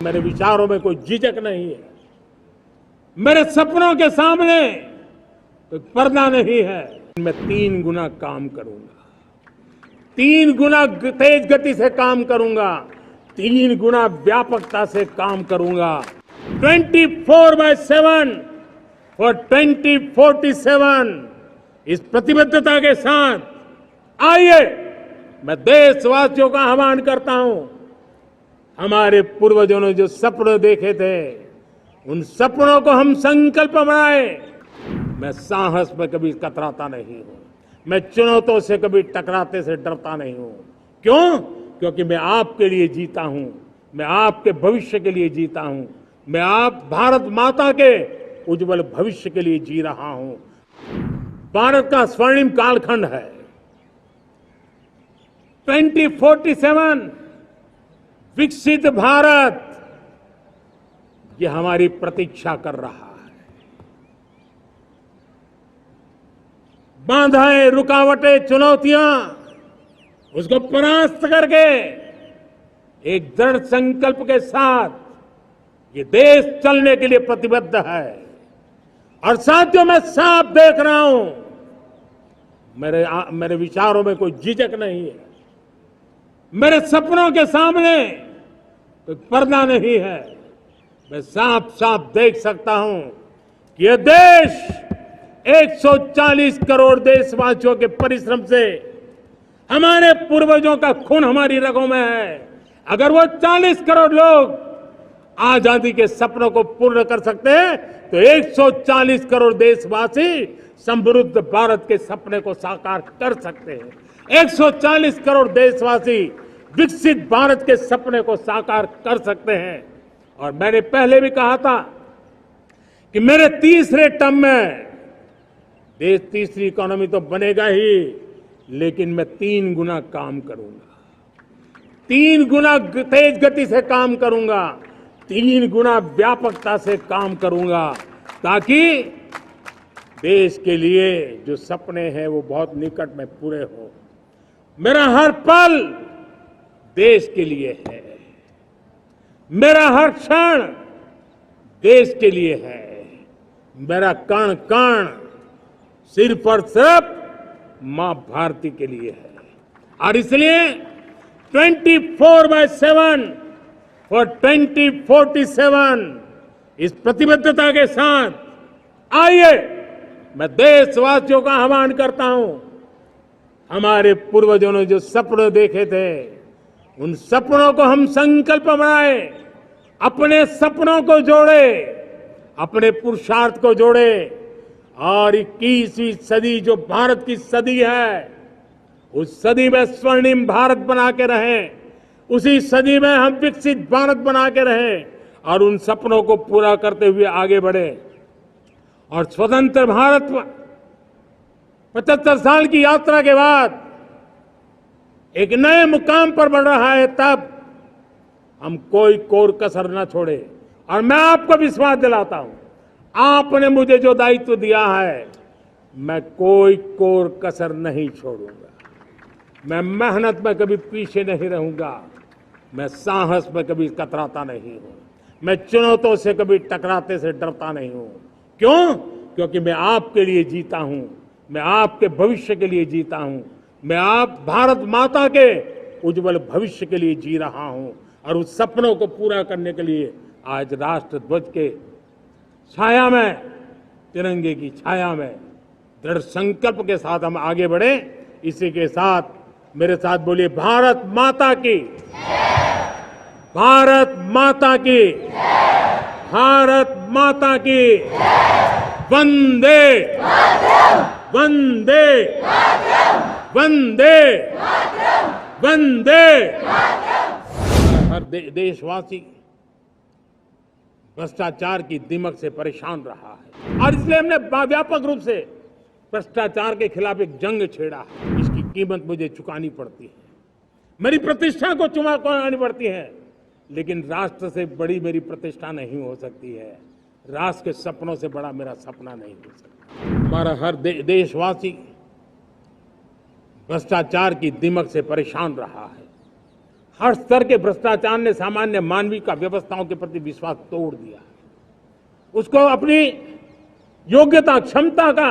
मेरे विचारों में कोई झिझक नहीं है। मेरे सपनों के सामने कोई पर्दा नहीं है। मैं 3 गुना काम करूंगा, 3 गुना तेज गति से काम करूंगा, 3 गुना व्यापकता से काम करूंगा। 24/7 फॉर 2047 इस प्रतिबद्धता के साथ आइए मैं देशवासियों का आह्वान करता हूं। हमारे पूर्वजों ने जो सपने देखे थे, उन सपनों को हम संकल्प बनाए। मैं साहस में कभी कतराता नहीं हूं, मैं चुनौतियों से कभी टकराते से डरता नहीं हूं। क्यों? क्योंकि मैं आपके लिए जीता हूं, मैं आपके भविष्य के लिए जीता हूं, मैं आप भारत माता के उज्जवल भविष्य के लिए जी रहा हूं। भारत का स्वर्णिम कालखंड है। 2047 विकसित भारत, ये हमारी प्रतीक्षा कर रहा है। बाधाएं, रुकावटें, चुनौतियां, उसको परास्त करके एक दृढ़ संकल्प के साथ ये देश चलने के लिए प्रतिबद्ध है। और साथियों, मैं साफ देख रहा हूं, मेरे विचारों में कोई झिझक नहीं है। मेरे सपनों के सामने कोई पर्दा नहीं है। मैं साफ साफ देख सकता हूं कि यह देश 140 करोड़ देशवासियों के परिश्रम से, हमारे पूर्वजों का खून हमारी रगों में है। अगर वो 40 करोड़ लोग आजादी के सपनों को पूर्ण कर सकते हैं, तो 140 करोड़ देशवासी समृद्ध भारत के सपने को साकार कर सकते हैं। 140 करोड़ देशवासी विकसित भारत के सपने को साकार कर सकते हैं। और मैंने पहले भी कहा था कि मेरे तीसरे टर्म में देश तीसरी इकोनॉमी तो बनेगा ही, लेकिन मैं 3 गुना काम करूंगा, 3 गुना तेज गति से काम करूंगा, 3 गुना व्यापकता से काम करूंगा, ताकि देश के लिए जो सपने हैं वो बहुत निकट में पूरे हो। मेरा हर पल देश के लिए है, मेरा हर क्षण देश के लिए है, मेरा कण कण सिर्फ और सिर्फ मां भारती के लिए है। और इसलिए 24/7 फॉर 2047 इस प्रतिबद्धता के साथ आइए मैं देशवासियों का आह्वान करता हूं। हमारे पूर्वजों ने जो सपने देखे थे, उन सपनों को हम संकल्प बनाए, अपने सपनों को जोड़े, अपने पुरुषार्थ को जोड़े। और 21वीं सदी जो भारत की सदी है, उस सदी में स्वर्णिम भारत बना के रहें, उसी सदी में हम विकसित भारत बना के रहें और उन सपनों को पूरा करते हुए आगे बढ़े। और स्वतंत्र भारत 75 साल की यात्रा के बाद एक नए मुकाम पर बढ़ रहा है, तब हम कोई कोर कसर न छोड़े। और मैं आपको विश्वास दिलाता हूं, आपने मुझे जो दायित्व दिया है, मैं कोई कोर कसर नहीं छोड़ूंगा। मैं मेहनत में कभी पीछे नहीं रहूंगा, मैं साहस में कभी कतराता नहीं हूं, मैं चुनौतियों से कभी टकराते से डरता नहीं हूं। क्यों? क्योंकि मैं आपके लिए जीता हूं, मैं आपके भविष्य के लिए जीता हूं, मैं आप भारत माता के उज्जवल भविष्य के लिए जी रहा हूं। और उस सपनों को पूरा करने के लिए आज राष्ट्र ध्वज के छाया में, तिरंगे की छाया में दृढ़ संकल्प के साथ हम आगे बढ़े। इसी के साथ मेरे साथ बोलिए, भारत माता की, भारत माता की, भारत माता की, वंदे वंदे वंदे वंदे। हर देशवासी भ्रष्टाचार की दिमक से परेशान रहा है और इसलिए हमने व्यापक रूप से भ्रष्टाचार के खिलाफ एक जंग छेड़ा है। इसकी कीमत मुझे चुकानी पड़ती है, मेरी प्रतिष्ठा को चुकानी पड़ती है, लेकिन राष्ट्र से बड़ी मेरी प्रतिष्ठा नहीं हो सकती है, राष्ट्र के सपनों से बड़ा मेरा सपना नहीं हो सकता। हमारा हर देशवासी भ्रष्टाचार की दिमक से परेशान रहा है। हर स्तर के भ्रष्टाचार ने सामान्य मानवीय का व्यवस्थाओं के प्रति विश्वास तोड़ दिया। उसको अपनी योग्यता क्षमता का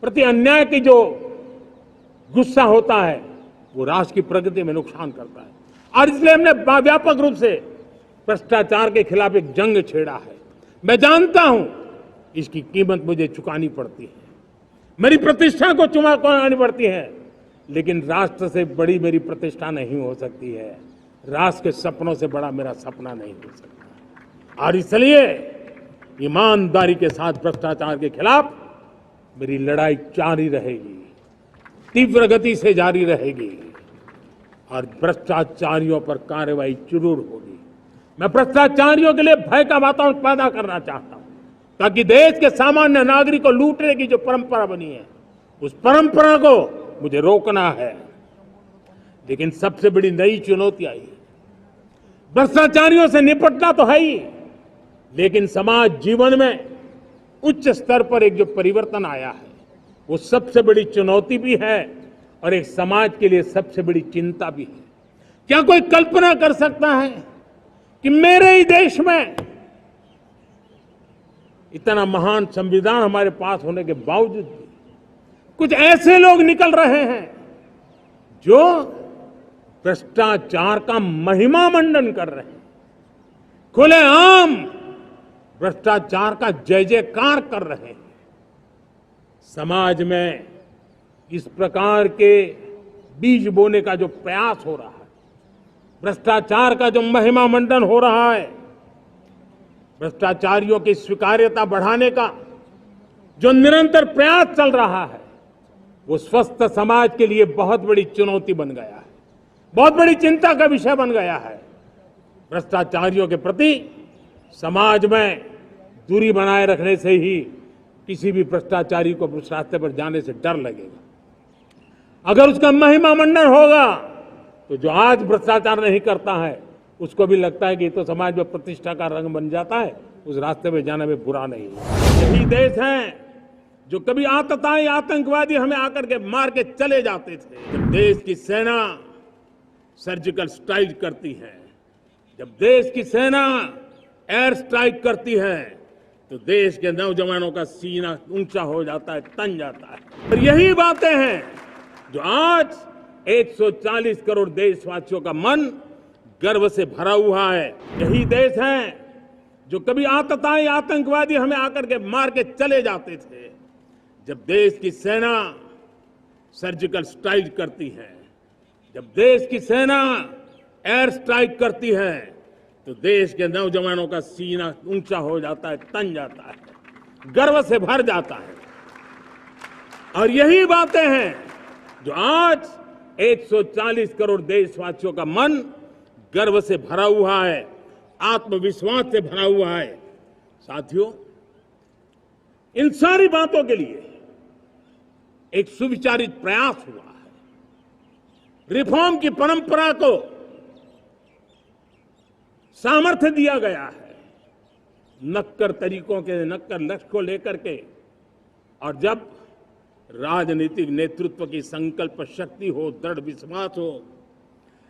प्रति अन्याय की जो गुस्सा होता है वो राष्ट्र की प्रगति में नुकसान करता है। और इसलिए हमने व्यापक रूप से भ्रष्टाचार के खिलाफ एक जंग छेड़ा है। मैं जानता हूं इसकी कीमत मुझे चुकानी पड़ती है, मेरी प्रतिष्ठा को चुकानी पड़ती है, लेकिन राष्ट्र से बड़ी मेरी प्रतिष्ठा नहीं हो सकती है, राष्ट्र के सपनों से बड़ा मेरा सपना नहीं हो सकता। और इसलिए ईमानदारी के साथ भ्रष्टाचार के खिलाफ मेरी लड़ाई जारी रहेगी, तीव्र गति से जारी रहेगी और भ्रष्टाचारियों पर कार्रवाई जरूर होगी। मैं भ्रष्टाचारियों के लिए भय का वातावरण पैदा करना चाहता हूं ताकि देश के सामान्य नागरिक को लूटने की जो परंपरा बनी है उस परंपरा को मुझे रोकना है। लेकिन सबसे बड़ी नई चुनौती आई, भ्रष्टाचारियों से निपटना तो है ही, लेकिन समाज जीवन में उच्च स्तर पर एक जो परिवर्तन आया है वो सबसे बड़ी चुनौती भी है और एक समाज के लिए सबसे बड़ी चिंता भी है। क्या कोई कल्पना कर सकता है कि मेरे ही देश में इतना महान संविधान हमारे पास होने के बावजूद भी कुछ ऐसे लोग निकल रहे हैं जो भ्रष्टाचार का महिमा मंडन कर रहे हैं, खुलेआम भ्रष्टाचार का जय जयकार कर रहे हैं। समाज में इस प्रकार के बीज बोने का जो प्रयास हो रहा है, भ्रष्टाचार का जो महिमा मंडन हो रहा है, भ्रष्टाचारियों की स्वीकार्यता बढ़ाने का जो निरंतर प्रयास चल रहा है, वो स्वस्थ समाज के लिए बहुत बड़ी चुनौती बन गया है, बहुत बड़ी चिंता का विषय बन गया है। भ्रष्टाचारियों के प्रति समाज में दूरी बनाए रखने से ही किसी भी भ्रष्टाचारी को उस रास्ते पर जाने से डर लगेगा। अगर उसका महिमा मंडन होगा तो जो आज भ्रष्टाचार नहीं करता है उसको भी लगता है कि ये तो समाज में प्रतिष्ठा का रंग बन जाता है, उस रास्ते में जाने में बुरा नहीं है। यही देश है जो कभी आतताई आतंकवादी हमें आकर के मार के चले जाते थे, जब देश की सेना सर्जिकल स्ट्राइक करती है, जब देश की सेना एयर स्ट्राइक करती है तो देश के नौजवानों का सीना ऊंचा हो जाता है, तन जाता है। और यही बातें हैं जो आज 140 करोड़ देशवासियों का मन गर्व से भरा हुआ है। यही देश है जो कभी आतताई आतंकवादी हमें आकर के मार के चले जाते थे, जब देश की सेना सर्जिकल स्ट्राइक करती है, जब देश की सेना एयर स्ट्राइक करती है तो देश के नौजवानों का सीना ऊंचा हो जाता है, तन जाता है, गर्व से भर जाता है। और यही बातें हैं जो आज 140 करोड़ देशवासियों का मन गर्व से भरा हुआ है, आत्मविश्वास से भरा हुआ है। साथियों, इन सारी बातों के लिए एक सुविचारित प्रयास हुआ है। रिफॉर्म की परंपरा को सामर्थ्य दिया गया है, नक्कर तरीकों के, नक्कर लक्ष्य को लेकर के। और जब राजनीतिक नेतृत्व की संकल्प शक्ति हो, दृढ़ विश्वास हो,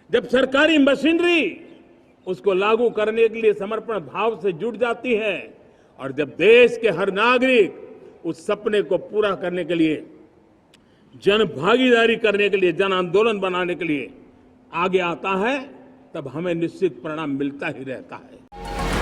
जब सरकारी मशीनरी उसको लागू करने के लिए समर्पण भाव से जुट जाती है और जब देश के हर नागरिक उस सपने को पूरा करने के लिए, जन भागीदारी करने के लिए, जन आंदोलन बनाने के लिए आगे आता है, तब हमें निश्चित परिणाम मिलता ही रहता है।